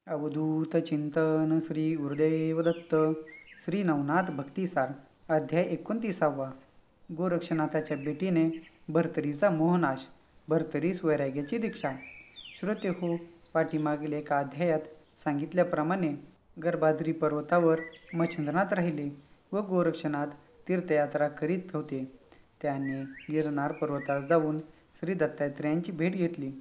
अवधूत चिंतन श्री गुरुदेव दत्त. श्री नवनाथ भक्तिसार. अध्याय 29. गोरक्षनाथाच्या भेटीने भर्तरीचा मोहनाश. भर्तरीस वैराग्याची दीक्षा. श्रोते हो, पाठीमागील एका अध्यायात सांगितल्याप्रमाणे गर्भाद्री पर्वतावर मच्छिंद्रनाथ राहिले व गोरक्षनाथ तीर्थयात्रा करीत होते. त्याने गिरनार पर्वतास जाऊन श्री दत्तात्रेयांची भेट घेतली.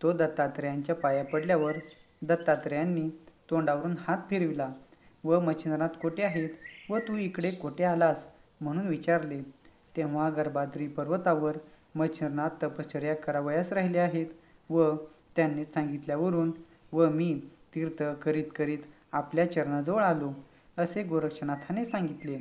तो दत्तात्रेयांच्या पाया पडल्यावर दत्तात्रेयांनी तोंडावरून हात फिरविला व मच्छिंद्रनाथ कोठे आहेत व तू इकडे कोठे आलास म्हणून विचारले. तेव्हा गर्भाद्री पर्वतावर मच्छिंद्रनाथ तपश्चर्या करावयास राहिले आहेत व त्यांनी सांगितल्यावरून व मी तीर्थ करीत करीत आपल्या चरणाजवळ आलो असे गोरक्षनाथाने सांगितले.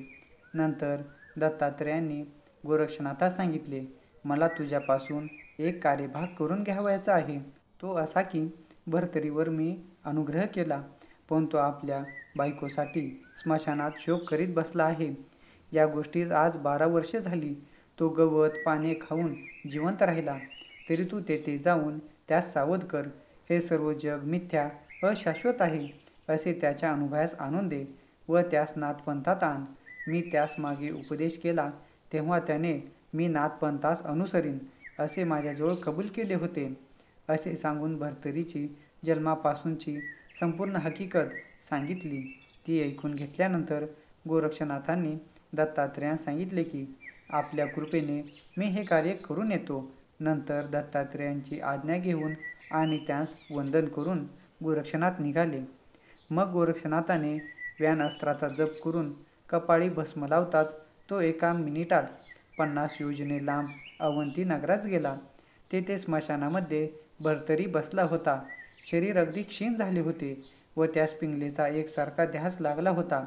नंतर दत्तात्रेयांनी गोरक्षनाथास सांगितले, मला तुझ्यापासून एक कार्यभाग करून घ्यावयाचा आहे. तो असा की भर्तरीवर मी अनुग्रह केला, पण तो आपल्या बायकोसाठी स्मशानात शोक करीत बसला आहे. या गोष्टीस आज 12 वर्षे झाली. तो गवत पाने खाऊन जिवंत राहिला, तरी तू तेथे जाऊन त्यास सावध कर. हे सर्व जग मिथ्या अशाश्वत आहे असे त्याच्या अनुभवास आणून दे व त्यास नाथपंथात आण. मी त्यास मागे उपदेश केला तेव्हा त्याने मी नाथपंथास अनुसरीन असे माझ्याजवळ कबूल केले होते. असे सांगून भर्तरीची जन्मापासूनची संपूर्ण हकीकत सांगितली. ती ऐकून घेतल्यानंतर गोरक्षनाथांनी दत्तात्रेयांस सांगितले की आपल्या कृपेने मी हे कार्य करून येतो. नंतर दत्तात्रेयांची आज्ञा घेऊन आणि त्यास वंदन करून गोरक्षनाथ निघाले. मग गोरक्षनाथाने व्यान अस्त्राचा जप करून कपाळी भस्म लावताच तो एका मिनिटात 50 योजने लांब अवंती नगरास गेला. तेथे स्मशानामध्ये भर्तरी बसला होता. शरीर अगदी क्षीण झाले होते व त्यास पिंगलेचा एकसारखा ध्यास लागला होता.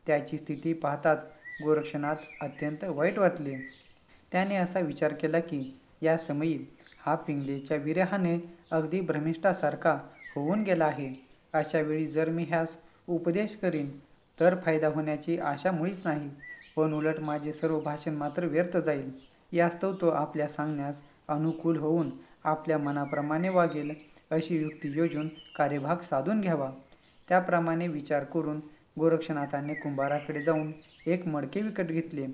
त्याची स्थिती पाहताच गोरक्षनाथ अत्यंत वाईट वाटले. त्याने असा विचार केला की या समयी हा पिंगलेच्या विरहाने अगदी भ्रमिष्ठासारखा होऊन गेला आहे. अशा वेळी जर मी ह्यास उपदेश करीन तर फायदा होण्याची आशा मुळीच नाही, पण उलट माझे सर्व भाषण मात्र व्यर्थ जाईल. यास्तव तो आपल्या सांगण्यास अनुकूल होऊन आपल्या मनाप्रमाणे वागेल अशी युक्ती योजून कार्यभाग साधून घ्यावा. त्याप्रमाणे विचार करून गोरक्षनाथाने कुंभाराकडे जाऊन एक मडके विकत घेतले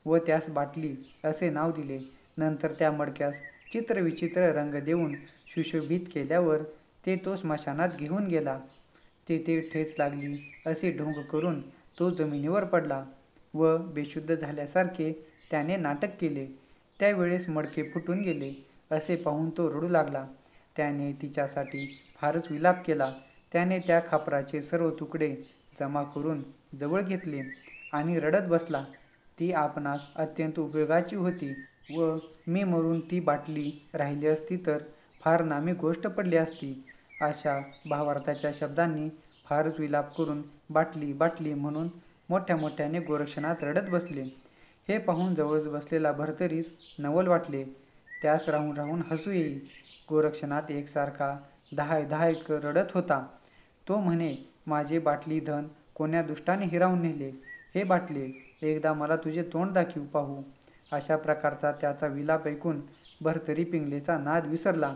व त्यास बाटली असे नाव दिले. नंतर त्या मडक्यास चित्रविचित्र रंग देऊन सुशोभित केल्यावर ते तो स्मशानात घेऊन गेला. तेथे ठेच लागली असे ढोंग करून तो जमिनीवर पडला व बेशुद्ध झाल्यासारखे त्याने नाटक केले. त्यावेळेस मडके फुटून गेले असे पाहून तो रडू लागला. त्याने तिच्यासाठी फारच विलाप केला. त्याने त्या खापराचे सर्व तुकडे जमा करून जवळ घेतले आणि रडत बसला. ती आपणास अत्यंत उपयोगाची होती व मी मरून ती बाटली राहिली असती तर फार नामी गोष्ट पडली असती. अशा भावार्थाच्या शब्दांनी फारच विलाप करून बाटली बाटली म्हणून मोठ्या मोठ्याने गोरक्षनाथ रडत बसले. हे पाहून जवळ बसलेला भर्तरीस नवल वाटले. त्यास राहून राहून हसू येई. गोरक्षनाथ एकसारखा दहाय दहाय रडत होता. तो म्हणे, माझे बाटली धन कोण्या दुष्टाने हिरावून नेले. हे बाटले, एकदा मला तुझे तोंड दाखव पाहू. अशा प्रकारचा त्याचा विलाप ऐकून भर्तरी पिंगलेचा नाद विसरला.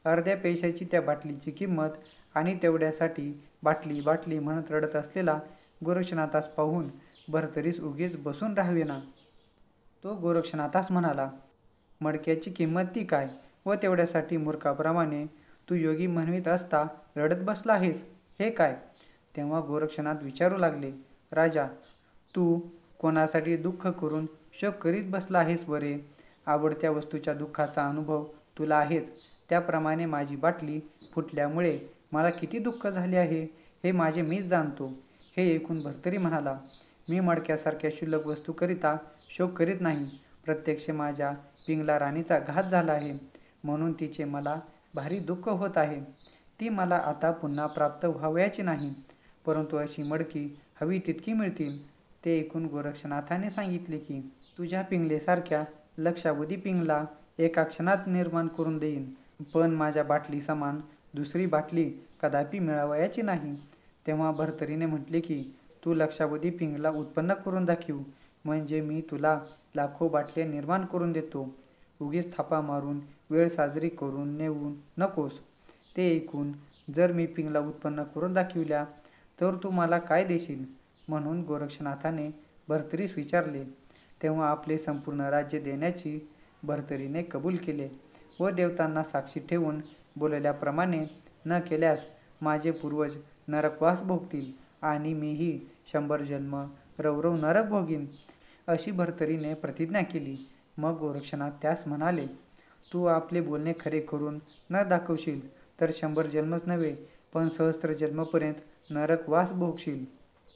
अर्ध्या पैशाची त्या बाटलीची किंमत आणि तेवढ्यासाठी बाटली बाटली म्हणत रडत असलेला गोरक्षनाथास पाहून भर्तरीस उगीच बसून राहावेना. तो गोरक्षनाथास म्हणाला, मडक्याची किंमत ती काय व तेवढ्यासाठी मूर्खाप्रमाणे तू योगी म्हणवीत असता रडत बसला आहेस, हे काय? तेव्हा गोरक्षनाथ विचारू लागले, राजा, तू कोणासाठी दुःख करून शोक करीत बसला आहेस बरे? आवडत्या वस्तूच्या दुःखाचा अनुभव तुला आहेच. त्याप्रमाणे माझी बाटली फुटल्यामुळे मला किती दुःख झाले आहे हे माझे मीच जाणतो. हे ऐकून भर्तरी म्हणाला, मी मडक्यासारख्या क्षुल्लक वस्तूकरिता शोक करीत नाही. प्रत्यक्ष माझ्या पिंगला राणीचा घात झाला आहे म्हणून तिचे मला भारी दुःख होत आहे. ती मला आता पुन्हा प्राप्त व्हावयाची नाही, परंतु अशी मडकी हवी तितकी मिळतील. ते ऐकून गोरक्षनाथाने सांगितले की तुझ्या पिंगलेसारख्या लक्षावधी पिंगला एका क्षणात निर्माण करून देईन, पण माझ्या बाटली समान दुसरी बाटली कदापि मिळावयाची नाही. तेव्हा भर्तरीने म्हटले की तू लक्षावधी पिंगला उत्पन्न करून दाखव, म्हणजे मी तुला लाखो बाटल्या निर्माण करून देतो. उगीच थापा मारून वेळ साजरी करून नेऊ नकोस. ते ऐकून जर मी पिंगला उत्पन्न करून दाखविल्या तर तू मला काय देशील? म्हणून गोरक्षनाथाने भर्तरीस विचारले. तेव्हा आपले संपूर्ण राज्य देण्याची भर्तरीने कबूल केले व देवतांना साक्षी ठेवून बोलल्याप्रमाणे न केल्यास माझे पूर्वज नरकवास भोगतील आणि मीही 100 जन्म रवरव नरक भोगीन, अशी भर्तरीने प्रतिज्ञा केली. मग गोरक्षनाथ त्यास म्हणाले, तू आपले बोलणे खरे करून न दाखवशील तर 100 जन्मच नव्हे पण सहस्त्र जन्मपर्यंत नरकवास भोगशील.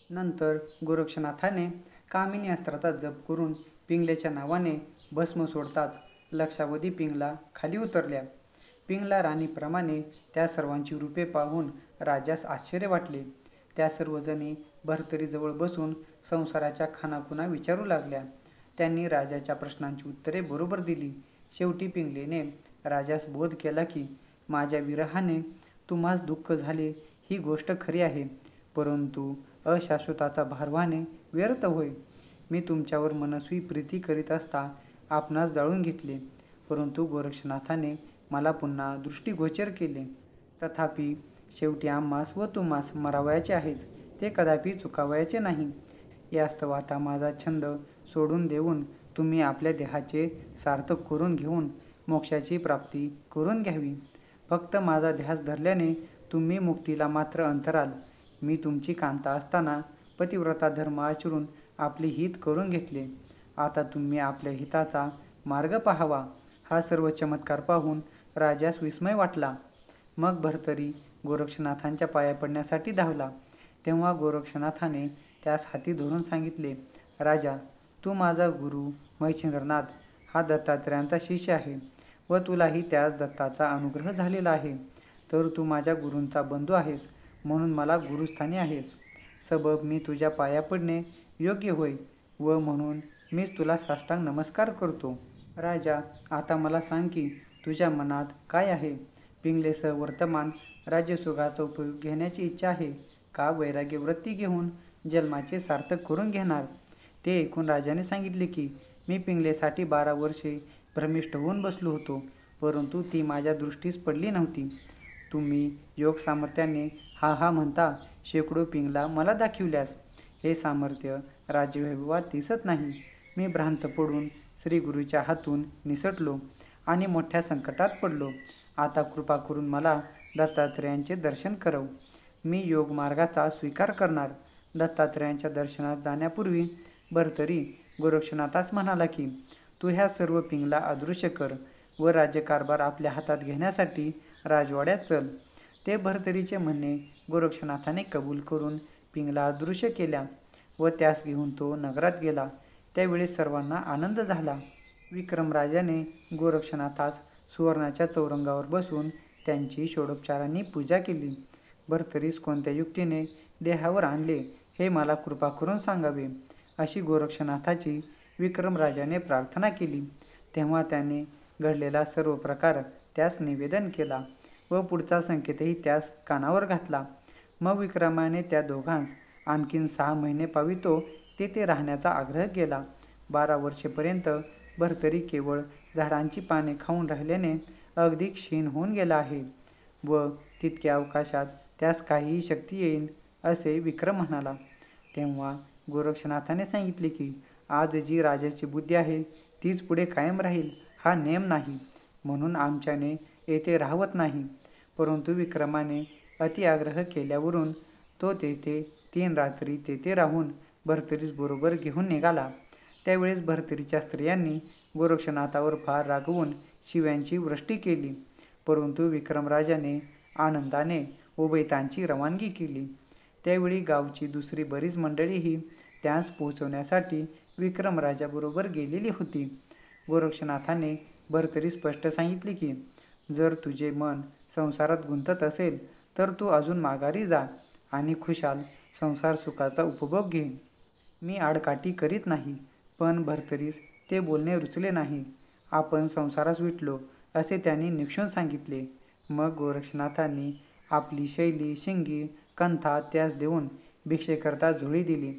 नंतर गोरक्षनाथाने कामिनी अस्त्राचा जप करून पिंगल्याच्या नावाने भस्म सोडताच लक्षावधी पिंगला खाली उतरल्या. पिंगला राणीप्रमाणे त्या सर्वांची रूपे पाहून राजास आश्चर्य वाटले. त्या सर्वजणी भर्तरीजवळ बसून संसाराच्या खाणाखुणा विचारू लागल्या. त्यांनी राजाच्या प्रश्नांची उत्तरे बरोबर दिली. शेवटी पिंगलेने राजास बोध केला की माझ्या विरहाने तुम्हास दुःख झाले ही गोष्ट खरी आहे, परंतु अशाश्वताचा भारवाने व्यर्थ होय. मी तुमच्यावर मनस्वी प्रीती करीत असता आपणास जाळून घेतले, परंतु गोरक्षनाथाने मला पुन्हा दृष्टीगोचर केले. तथापि शेवटी आम्हास व तुम्हास मरावयाचे आहेच, ते कदापि चुकावयाचे नाही. यास्तव आता माझा छंद सोडून देऊन तुम्ही आपल्या देहाचे सार्थक करून घेऊन मोक्षाची प्राप्ती करून घ्यावी. फक्त माझा ध्यास धरल्याने तुम्ही मुक्तीला मात्र अंतराल. मी तुमची कांता असताना पतिव्रता धर्म आचरून आपले हित करून घेतले. आता तुम्ही आपल्या हिताचा मार्ग पाहावा. हा सर्व चमत्कार पाहून राजास विस्मय वाटला. मग भर्तरी गोरक्षनाथांच्या पाया पडण्यासाठी धावला. तेव्हा गोरक्षनाथाने त्यास हाती धरून सांगितले, राजा, तू माझा गुरु महेंद्रनाथ हा दत्तात्रयांचा शिष्य आहे व तुलाही त्याच दत्ताचा अनुग्रह झालेला आहे, तर तू माझ्या गुरूंचा बंधू आहेस, म्हणून मला गुरुस्थानी आहेस. सबब मी तुझ्या पाया पडणे योग्य होय व म्हणून मीच तुला साष्टांग नमस्कार करतो. राजा, आता मला सांग की तुझ्या मनात काय आहे? पिंगलेसह वर्तमान राज्यसुखाचा उपयोग घेण्याची इच्छा आहे का वैराग्य वृत्ती घेऊन जन्माचे सार्थक करून घेणार? ते ऐकून राजाने सांगितले की मी पिंगलेसाठी 12 वर्षे भ्रमिष्ठ होऊन बसलो होतो, परंतु ती माझ्या दृष्टीस पडली नव्हती. तुम्ही योग सामर्थ्याने हा हा म्हणता शेकडो पिंगला मला दाखविल्यास हे सामर्थ्य राज्यवैभवात दिसत नाही. मी भ्रांत पडून श्रीगुरूच्या हातून निसटलो आणि मोठ्या संकटात पडलो. आता कृपा करून मला दत्तात्रयांचे दर्शन करव. मी योग मार्गाचा स्वीकार करणार. दत्तात्रयांच्या दर्शनात जाण्यापूर्वी भर्तरी गोरक्षनाथास म्हणाला की तू ह्या सर्व पिंगला अदृश्य कर व राज्यकारभार आपल्या हातात घेण्यासाठी राजवाड्यात चल. ते भर्तरीचे म्हणणे गोरक्षनाथाने कबूल करून पिंगला अदृश्य केल्या व त्यास घेऊन तो नगरात गेला. त्यावेळेस सर्वांना आनंद झाला. विक्रमराजाने गोरक्षनाथास सुवर्णाच्या चौरंगावर बसून त्यांची षोडोपचारांनी पूजा केली. भर्तरीस कोणत्या युक्तीने देहावर आणले हे मला कृपा करून सांगावे, अशी गोरक्षनाथाची विक्रमराजाने प्रार्थना केली. तेव्हा त्याने घडलेला सर्व प्रकार त्यास निवेदन केला व पुढचा संकेतही त्यास कानावर घातला. मग विक्रमाने त्या दोघांस आणखीन 6 महिने पावितो तेथे राहण्याचा आग्रह केला. 12 वर्षेपर्यंत भर्तरी केवळ झाडांची पाने खाऊन राहिल्याने अगदी क्षीण होऊन गेला आहे व तितक्या अवकाशात त्यास काहीही शक्ती येईल असे विक्रम म्हणाला. तेव्हा गोरक्षनाथाने सांगितले की आज जी राजाची बुद्धी आहे तीच पुढे कायम राहील हा नेम नाही, म्हणून आमच्याने येथे राहवत नाही. परंतु विक्रमाने अति आग्रह केल्यावरून तो तेथे 3 रात्री तेथे राहून भर्तरीस बरोबर घेऊन निघाला. त्यावेळेस भर्तरीच्या स्त्रियांनी गोरक्षनाथावर फार रागवून शिव्यांची वृष्टी केली, परंतु विक्रमराजाने आनंदाने उभयतांची रवानगी केली. त्यावेळी गावची दुसरी बरीच मंडळीही त्यास पोहोचवण्यासाठी विक्रमराजाबरोबर गेलेली होती. गोरक्षनाथाने भर्तरी स्पष्ट सांगितले की जर तुझे मन संसारात गुंतत असेल तर तू अजून माघारी जा आणि खुशाल संसार सुखाचा उपभोग घे. मी आडकाठी करीत नाही. पण भर्तरीस ते बोलणे रुचले नाही. आपण संसारास विटलो असे त्यांनी निक्षून सांगितले. मग गोरक्षनाथांनी आपली शैली, शिंगी, कंथा त्यास देऊन भिक्षेकरता झोळी दिली.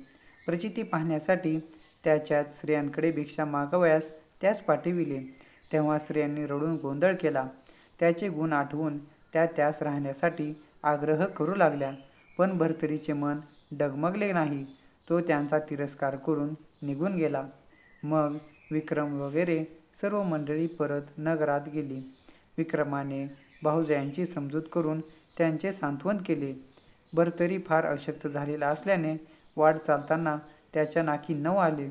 प्रचिती पाहण्यासाठी त्याच्याच स्त्रियांकडे भिक्षा मागावयास त्यास पाठविले. तेव्हा स्त्रियांनी रडून गोंधळ केला. त्याचे गुण आठवून त्या त्यास राहण्यासाठी आग्रह करू लागल्या, पण भर्तरीचे मन डगमगले नाही. तो त्यांचा तिरस्कार करून निघून गेला. मग विक्रम वगैरे सर्व मंडळी परत नगरात गेली. विक्रमाने भाऊजायांची समजूत करून त्यांचे सांत्वन केले. भर्तरी फार अशक्त झालेला असल्याने वाट चालताना त्याच्या नाकी नऊ आले.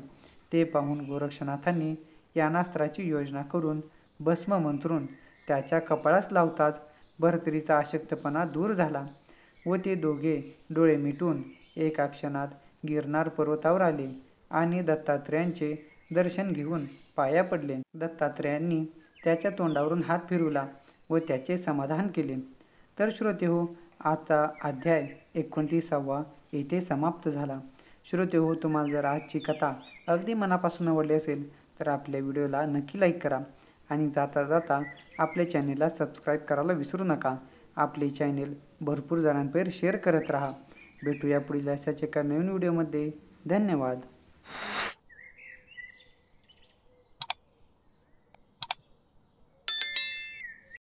ते पाहून गोरक्षनाथांनी यानास्त्राची योजना करून भस्म मंत्रून त्याच्या कपाळास लावताच भर्तरीचा अशक्तपणा दूर झाला व ते दोघे डोळे मिटून एका क्षणात गिरनार पर्वतावर आले आणि दत्तात्रेयांचे दर्शन घेऊन पाया पडले. दत्तात्रेयांनी त्याच्या तोंडावरून हात फिरवला व त्याचे समाधान केले. तर श्रोतेहो, आजचा अध्याय 29वा येथे समाप्त झाला. श्रोतेहो, तुम्हाला जर आजची कथा अगदी मनापासून आवडली असेल तर आपल्या व्हिडिओला नक्की लाईक करा आणि जाता जाता आपल्या चॅनेलला सबस्क्राईब करायला विसरू नका. आपले चॅनेल भरपूर जणांपर्यंत शेअर करत राहा. भेटूया पुढील अशाच एका नवीन व्हिडिओमध्ये. धन्यवाद.